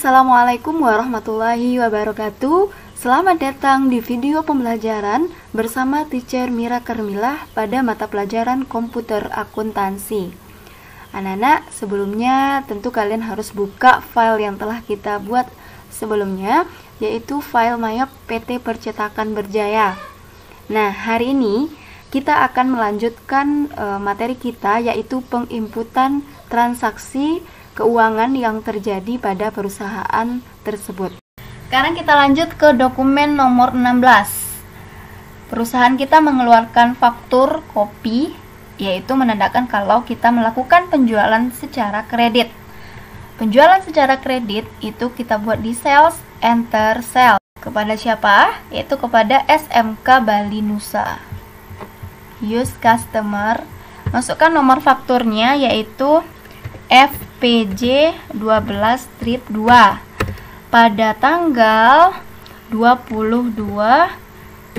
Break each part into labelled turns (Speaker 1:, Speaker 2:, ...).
Speaker 1: Assalamualaikum warahmatullahi wabarakatuh. Selamat datang di video pembelajaran bersama Teacher Mira Kermilah pada mata pelajaran komputer akuntansi. Anak-anak, sebelumnya tentu kalian harus buka file yang telah kita buat sebelumnya, yaitu file mayop PT Percetakan Berjaya. Nah, hari ini kita akan melanjutkan materi kita, yaitu penginputan transaksi keuangan yang terjadi pada perusahaan tersebut. Sekarang kita lanjut ke dokumen nomor 16. Perusahaan kita mengeluarkan faktur kopi, yaitu menandakan kalau kita melakukan penjualan secara kredit. Penjualan secara kredit itu kita buat di sales, enter sales. Kepada siapa? Yaitu kepada SMK Bali Nusa. Use customer. Masukkan nomor fakturnya, yaitu FPJ 12-2 pada tanggal 22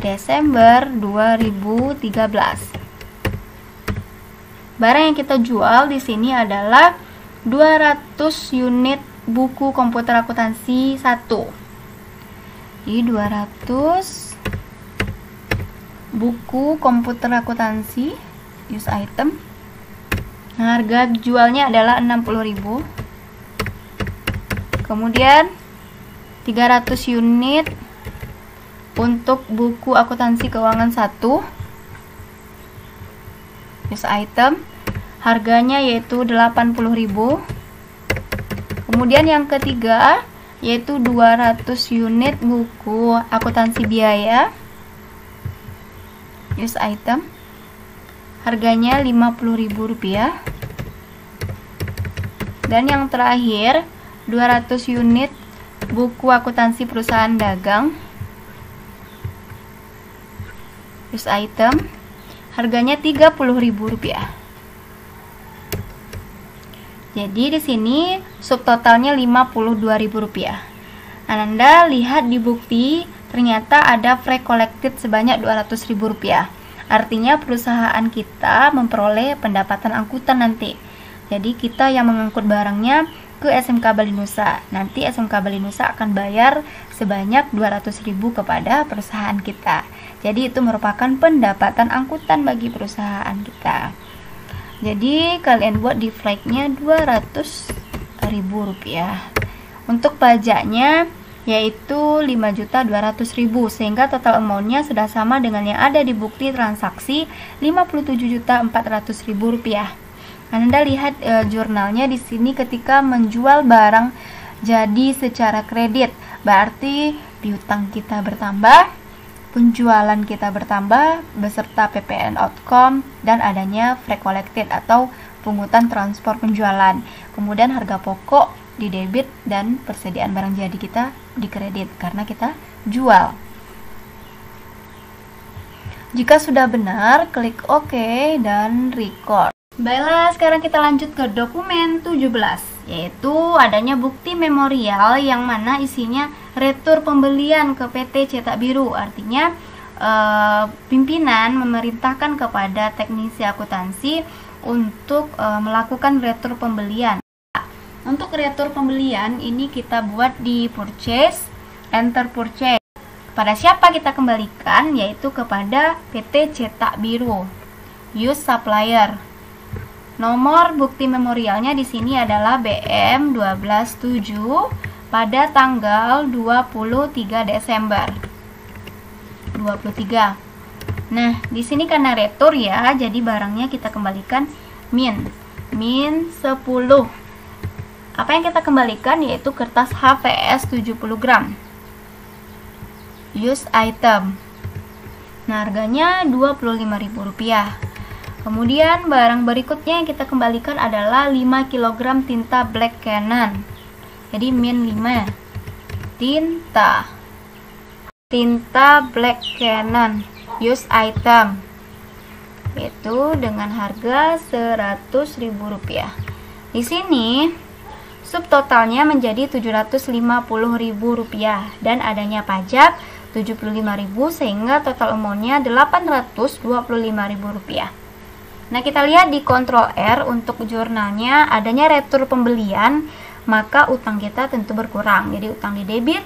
Speaker 1: Desember 2013. Barang yang kita jual di sini adalah 200 unit buku komputer akuntansi 1. Jadi 200 buku komputer akuntansi, use item. Harga jualnya adalah 60.000. Kemudian 300 unit untuk buku akuntansi keuangan 1. Use item. Harganya yaitu 80.000. Kemudian yang ketiga yaitu 200 unit buku akuntansi biaya. Use item. Harganya Rp50.000. Dan yang terakhir 200 unit buku akuntansi perusahaan dagang. Use item. Harganya Rp30.000. Jadi di sini subtotalnya Rp52.000. Anda lihat di bukti ternyata ada free collected sebanyak Rp200.000. Artinya perusahaan kita memperoleh pendapatan angkutan nanti. Jadi kita yang mengangkut barangnya ke SMK Bali Nusa. Nanti SMK Bali Nusa akan bayar sebanyak 200.000 kepada perusahaan kita. Jadi itu merupakan pendapatan angkutan bagi perusahaan kita. Jadi kalian buat di flagnya Rp200.000. Untuk pajaknya yaitu 5.200.000, sehingga total amountnya sudah sama dengan yang ada di bukti transaksi Rp57.400.000. Anda lihat jurnalnya di sini ketika menjual barang jadi secara kredit, berarti piutang kita bertambah, penjualan kita bertambah beserta PPN outcome dan adanya free collected atau pungutan transport penjualan. Kemudian harga pokok di debit dan persediaan barang jadi kita di kredit karena kita jual. Jika sudah benar, klik OK dan record. Baiklah, sekarang kita lanjut ke dokumen 17, yaitu adanya bukti memorial yang mana isinya retur pembelian ke PT Cetak Biru. Artinya pimpinan memerintahkan kepada teknisi akuntansi untuk melakukan retur pembelian. Untuk retur pembelian ini kita buat di purchase, enter purchase. Kepada siapa kita kembalikan? Yaitu kepada PT Cetak Biru. Use supplier. Nomor bukti memorialnya di sini adalah BM 12-7 pada tanggal 23 Desember 23. Nah, di sini karena retur ya, jadi barangnya kita kembalikan min 10. Apa yang kita kembalikan yaitu kertas HVS 70 gram. Use item. Nah, harganya Rp25.000. Kemudian barang berikutnya yang kita kembalikan adalah 5 kg tinta Black Canon. Jadi min 5. Tinta Black Canon. Use item. Yaitu dengan harga Rp100.000. Di sini subtotalnya menjadi Rp750.000 dan adanya pajak Rp75.000 sehingga total amountnya Rp825.000. Nah, kita lihat di Ctrl R untuk jurnalnya adanya retur pembelian maka utang kita tentu berkurang. Jadi utang di debit,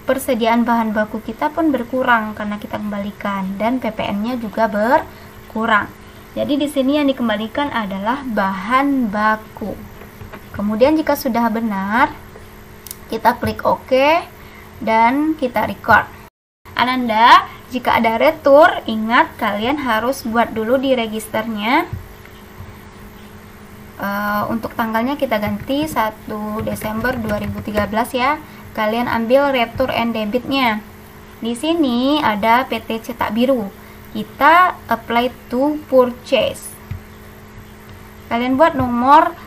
Speaker 1: persediaan bahan baku kita pun berkurang karena kita kembalikan, dan PPN-nya juga berkurang. Jadi di sini yang dikembalikan adalah bahan baku. Kemudian jika sudah benar, kita klik OK dan kita record. Ananda, jika ada retur, ingat kalian harus buat dulu di registernya. Untuk tanggalnya kita ganti 1 Desember 2013 ya. Kalian ambil retur and debitnya. Di sini ada PT Cetak Biru. Kita apply to purchase. Kalian buat nomor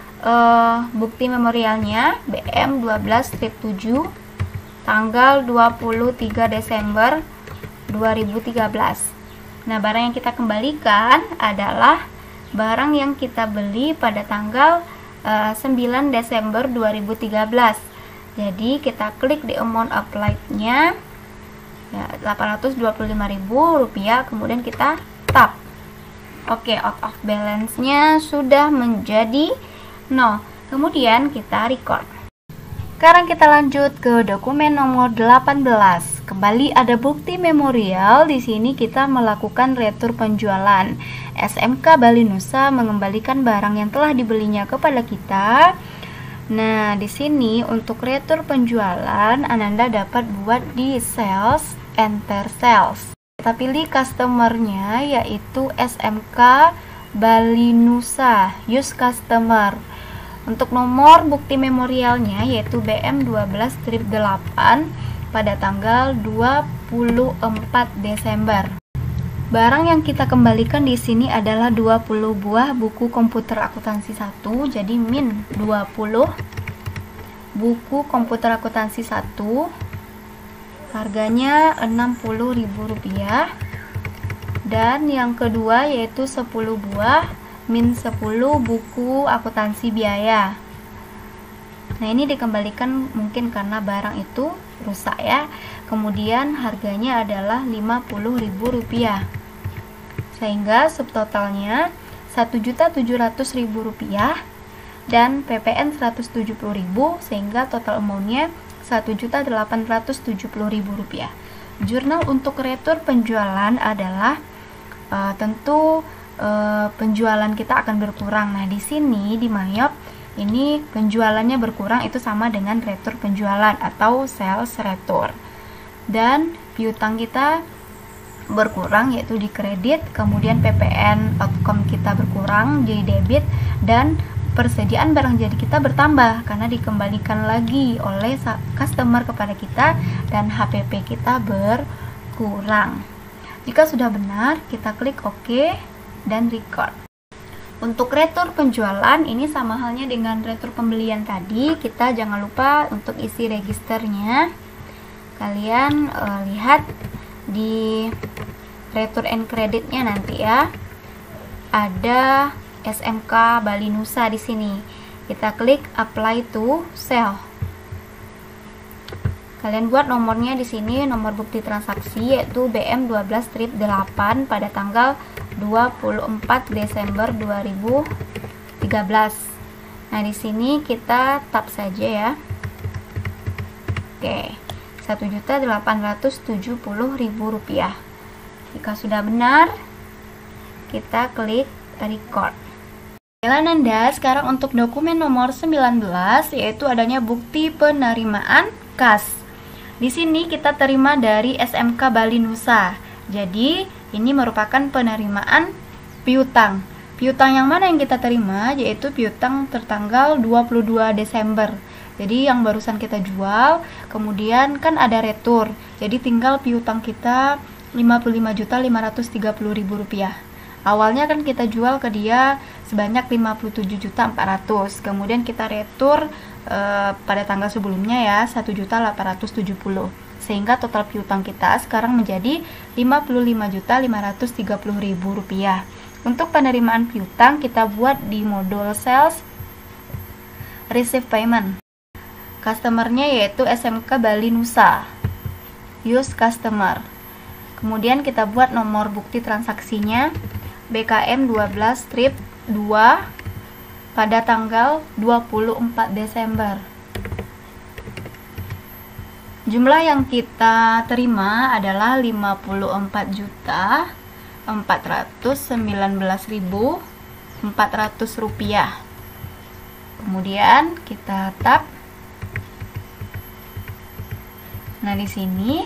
Speaker 1: bukti memorialnya BM 12-7 tanggal 23 Desember 2013. Nah, barang yang kita kembalikan adalah barang yang kita beli pada tanggal 9 Desember 2013. Jadi kita klik di amount applied-nya ya, Rp825.000, kemudian kita tap. Oke, out of balance-nya sudah menjadi 0. Kemudian kita record. Sekarang kita lanjut ke dokumen nomor 18. Kembali ada bukti memorial. Di sini kita melakukan retur penjualan. SMK Bali Nusa mengembalikan barang yang telah dibelinya kepada kita. Nah, di sini untuk retur penjualan Ananda dapat buat di sales, enter sales. Kita pilih customer-nya yaitu SMK Bali Nusa, use customer. Untuk nomor bukti memorialnya yaitu BM 12-8 pada tanggal 24 Desember. Barang yang kita kembalikan di sini adalah 20 buah buku komputer akuntansi 1, jadi min 20 buku komputer akuntansi 1. Harganya Rp60.000. Dan yang kedua yaitu 10 buah min 10 buku akuntansi biaya. Nah, ini dikembalikan mungkin karena barang itu rusak ya. Kemudian harganya adalah Rp50.000. Sehingga subtotalnya Rp1.700.000 dan PPN Rp170.000, sehingga total amount-nya Rp1.870.000. Jurnal untuk retur penjualan adalah tentu penjualan kita akan berkurang. Nah, di sini di Mayop ini penjualannya berkurang, itu sama dengan retur penjualan atau sales retur. Dan piutang kita berkurang yaitu di kredit, kemudian PPN outcome kita berkurang jadi debit, dan persediaan barang jadi kita bertambah karena dikembalikan lagi oleh customer kepada kita dan HPP kita berkurang. Jika sudah benar, kita klik OK dan record. Untuk retur penjualan ini sama halnya dengan retur pembelian tadi. Kita jangan lupa untuk isi registernya. Kalian lihat di retur and creditnya nanti ya. Ada SMK Bali Nusa di sini. Kita klik apply to sell. Kalian buat nomornya di sini, nomor bukti transaksi yaitu BM 12-8 pada tanggal 24 Desember 2013. Nah, di sini kita tap saja ya. Oke, Rp1.870.000. Jika sudah benar, kita klik record. Ananda, sekarang untuk dokumen nomor 19 yaitu adanya bukti penerimaan kas. Di sini kita terima dari SMK Bali Nusa. Jadi ini merupakan penerimaan piutang. Piutang yang mana yang kita terima? Yaitu piutang tertanggal 22 Desember. Jadi yang barusan kita jual, kemudian kan ada retur. Jadi tinggal piutang kita Rp55.530.000. Awalnya kan kita jual ke dia sebanyak Rp57.400.000. Kemudian kita retur pada tanggal sebelumnya ya Rp1.870.000. Sehingga total piutang kita sekarang menjadi Rp55.530.000. Untuk penerimaan piutang kita buat di modul sales receive payment. Customernya yaitu SMK Bali Nusa, use customer. Kemudian kita buat nomor bukti transaksinya BKM 12-2 pada tanggal 24 Desember. Jumlah yang kita terima adalah 54.419.400 rupiah. Kemudian kita tap. Nah, di sini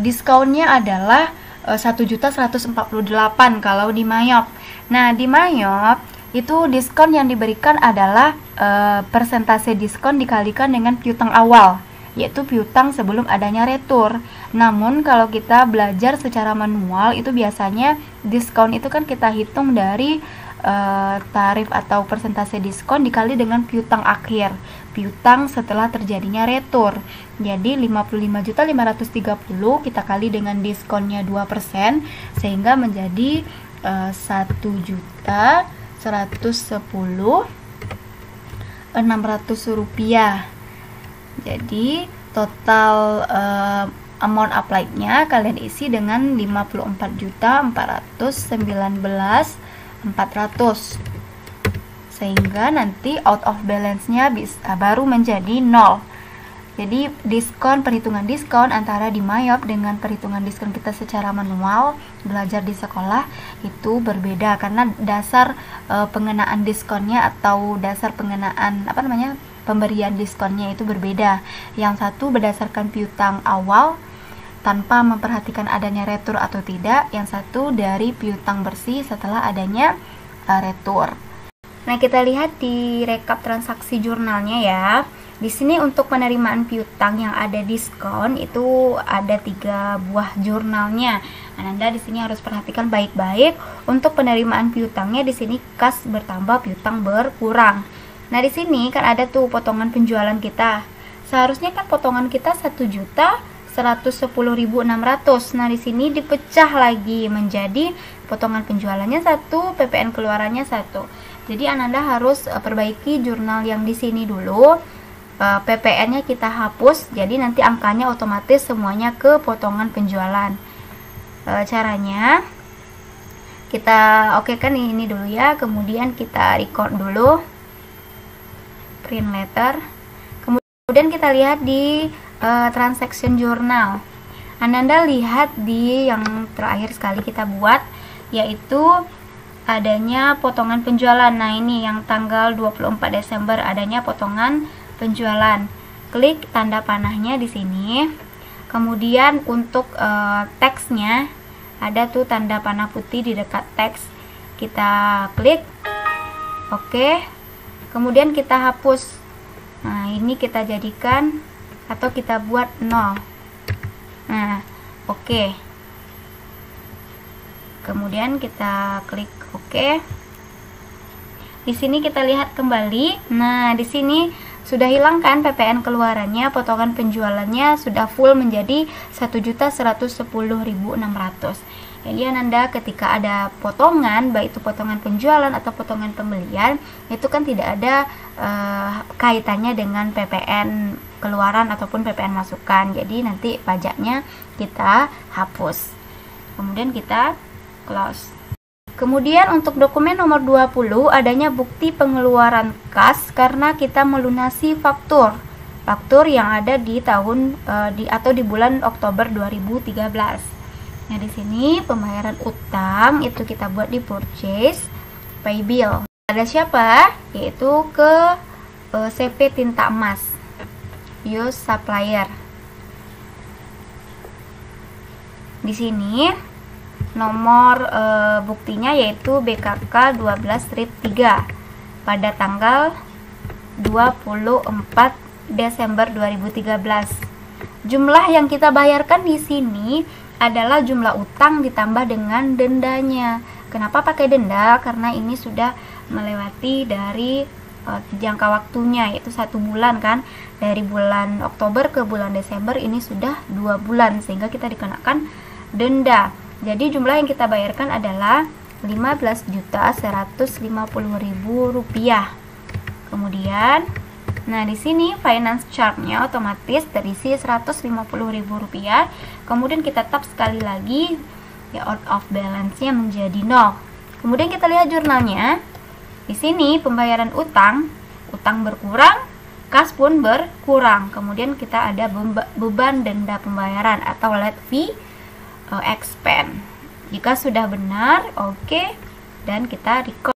Speaker 1: diskonnya adalah 1.148.000 kalau di Mayop. Nah, di Mayop itu diskon yang diberikan adalah persentase diskon dikalikan dengan piutang awal, yaitu piutang sebelum adanya retur. Namun kalau kita belajar secara manual itu biasanya diskon itu kan kita hitung dari tarif atau persentase diskon dikali dengan piutang akhir, piutang setelah terjadinya retur. Jadi 55.530 kita kali dengan diskonnya 2% sehingga menjadi 1.110.600 rupiah. Jadi total amount applied-nya kalian isi dengan 54.419.400, sehingga nanti out of balance-nya baru menjadi 0. Jadi perhitungan diskon antara di Mayop dengan perhitungan diskon kita secara manual belajar di sekolah itu berbeda, karena dasar pengenaan diskonnya atau dasar pengenaan pemberian diskonnya itu berbeda. Yang satu berdasarkan piutang awal tanpa memperhatikan adanya retur atau tidak, yang satu dari piutang bersih setelah adanya retur. Nah, kita lihat di rekap transaksi jurnalnya ya. Di sini untuk penerimaan piutang yang ada diskon itu ada 3 buah jurnalnya. Anda di sini harus perhatikan baik-baik. Untuk penerimaan piutangnya di sini kas bertambah, piutang berkurang. Nah, di sini kan ada tuh potongan penjualan kita. Seharusnya kan potongan kita 1.110.600. Nah, di sini dipecah lagi menjadi potongan penjualannya 1, PPN keluarannya 1. Jadi Ananda harus perbaiki jurnal yang di sini dulu. PPN-nya kita hapus, jadi nanti angkanya otomatis semuanya ke potongan penjualan. Caranya kita kan ini dulu ya, kemudian kita record dulu print letter, kemudian kita lihat di transaction journal. Ananda lihat di yang terakhir sekali kita buat, yaitu adanya potongan penjualan. Nah, ini yang tanggal 24 Desember adanya potongan penjualan. Klik tanda panahnya di sini. Kemudian untuk teksnya ada tuh tanda panah putih di dekat teks. Kita klik oke. Kemudian kita hapus. Nah, ini kita jadikan atau kita buat 0. Nah, oke. Kemudian kita klik oke. Di sini kita lihat kembali. Nah, di sini sudah hilang kan PPN keluarannya, potongan penjualannya sudah full menjadi 1.110.600. Jadi Ananda ketika ada potongan, baik itu potongan penjualan atau potongan pembelian, itu kan tidak ada kaitannya dengan PPN keluaran ataupun PPN masukan. Jadi nanti pajaknya kita hapus. Kemudian kita close. Kemudian untuk dokumen nomor 20 adanya bukti pengeluaran kas karena kita melunasi faktur yang ada di tahun atau di bulan Oktober 2013. Nah, di sini pembayaran utang itu kita buat di purchase pay bill. Ada siapa? Yaitu ke CP Tinta Emas, use supplier. Di sini nomor buktinya yaitu BKK 12-3 pada tanggal 24 Desember 2013. Jumlah yang kita bayarkan di sini adalah jumlah utang ditambah dengan dendanya. Kenapa pakai denda? Karena ini sudah melewati dari jangka waktunya, yaitu 1 bulan kan. Dari bulan Oktober ke bulan Desember ini sudah 2 bulan, sehingga kita dikenakan denda. Jadi jumlah yang kita bayarkan adalah 15.150.000 rupiah. Kemudian, nah di sini finance chart-nya otomatis terisi 150.000 rupiah. Kemudian kita tap sekali lagi, ya out of balance-nya menjadi 0. Kemudian kita lihat jurnalnya. Di sini pembayaran utang berkurang,
Speaker 2: kas pun berkurang. Kemudian kita ada beban denda pembayaran atau late fee expense. Jika sudah benar, oke, dan kita record.